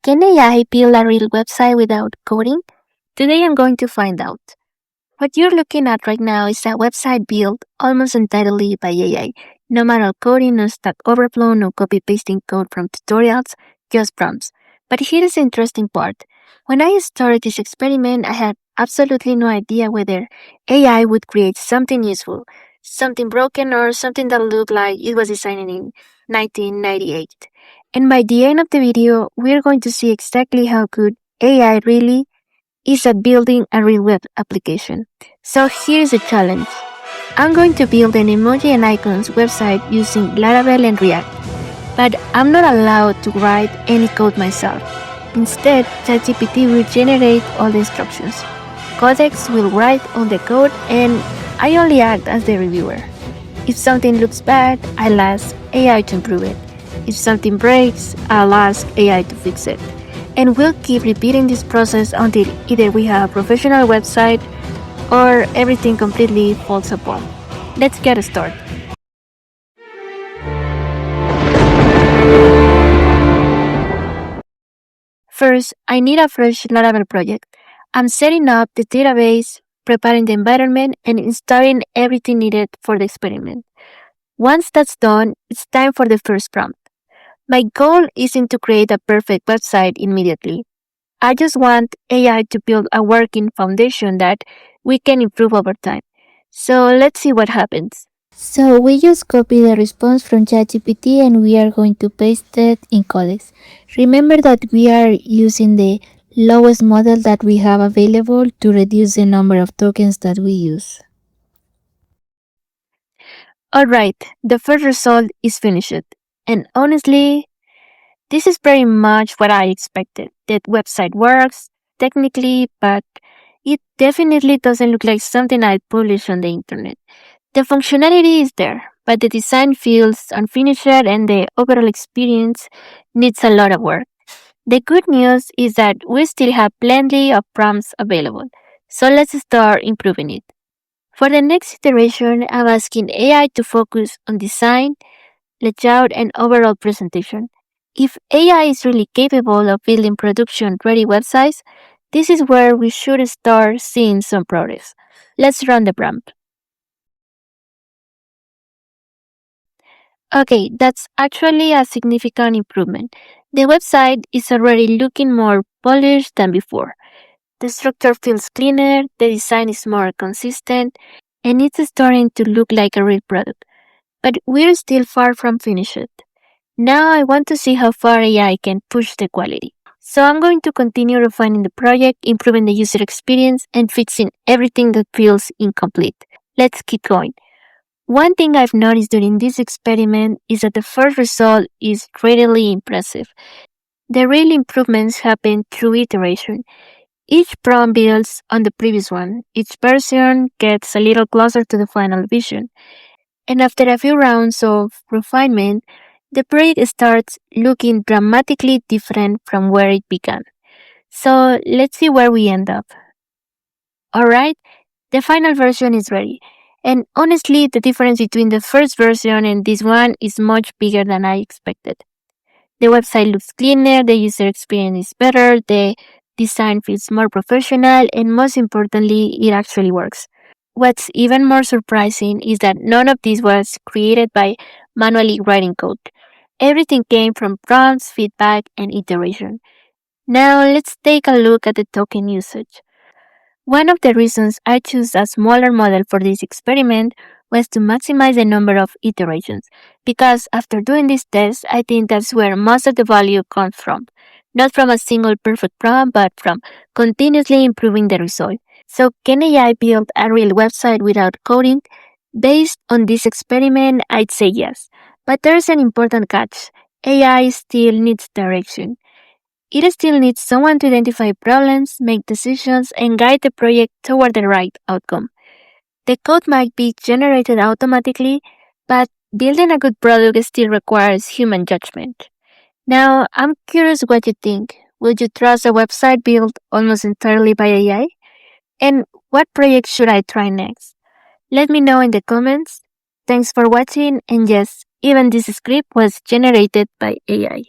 Can AI build a real website without coding? Today I'm going to find out. What you're looking at right now is a website built almost entirely by AI. No manual coding, no Stack Overflow, no copy-pasting code from tutorials, just prompts. But here's the interesting part. When I started this experiment, I had absolutely no idea whether AI would create something useful, something broken, or something that looked like it was designed in 1998. And by the end of the video, we're going to see exactly how good AI really is at building a real web application. So here's the challenge. I'm going to build an emoji and icons website using Laravel and React, but I'm not allowed to write any code myself. Instead, ChatGPT will generate all the instructions. Codex will write all the code and I only act as the reviewer. If something looks bad, I'll ask AI to improve it. If something breaks, I'll ask AI to fix it. And we'll keep repeating this process until either we have a professional website or everything completely falls apart. Let's get started. First, I need a fresh Laravel project. I'm setting up the database, preparing the environment, and installing everything needed for the experiment. Once that's done, it's time for the first prompt. My goal isn't to create a perfect website immediately. I just want AI to build a working foundation that we can improve over time. So let's see what happens. So we just copy the response from ChatGPT and we are going to paste it in Codex. Remember that we are using the lowest model that we have available to reduce the number of tokens that we use. Alright, the first result is finished. And honestly, this is very much what I expected. That website works technically, but it definitely doesn't look like something I'd publish on the internet. The functionality is there, but the design feels unfinished and the overall experience needs a lot of work. The good news is that we still have plenty of prompts available, so let's start improving it. For the next iteration, I'm asking AI to focus on design, layout, and overall presentation. If AI is really capable of building production-ready websites, this is where we should start seeing some progress. Let's run the prompt. Okay, that's actually a significant improvement. The website is already looking more polished than before. The structure feels cleaner, the design is more consistent, and it's starting to look like a real product. But we're still far from finished. Now I want to see how far AI can push the quality. So I'm going to continue refining the project, improving the user experience, and fixing everything that feels incomplete. Let's keep going. One thing I've noticed during this experiment is that the first result is really impressive. The real improvements happen through iteration. Each prompt builds on the previous one. Each version gets a little closer to the final vision. And after a few rounds of refinement, the project starts looking dramatically different from where it began. So let's see where we end up. Alright, the final version is ready. And honestly, the difference between the first version and this one is much bigger than I expected. The website looks cleaner, the user experience is better, the design feels more professional, and most importantly, it actually works. What's even more surprising is that none of this was created by manually writing code. Everything came from prompts, feedback, and iteration. Now let's take a look at the token usage. One of the reasons I chose a smaller model for this experiment was to maximize the number of iterations, because after doing this test, I think that's where most of the value comes from. Not from a single perfect prompt, but from continuously improving the result. So can AI build a real website without coding? Based on this experiment, I'd say yes. But there's an important catch. AI still needs direction. It still needs someone to identify problems, make decisions, and guide the project toward the right outcome. The code might be generated automatically, but building a good product still requires human judgment. Now, I'm curious what you think. Would you trust a website built almost entirely by AI? And what project should I try next? Let me know in the comments. Thanks for watching, and yes, even this script was generated by AI.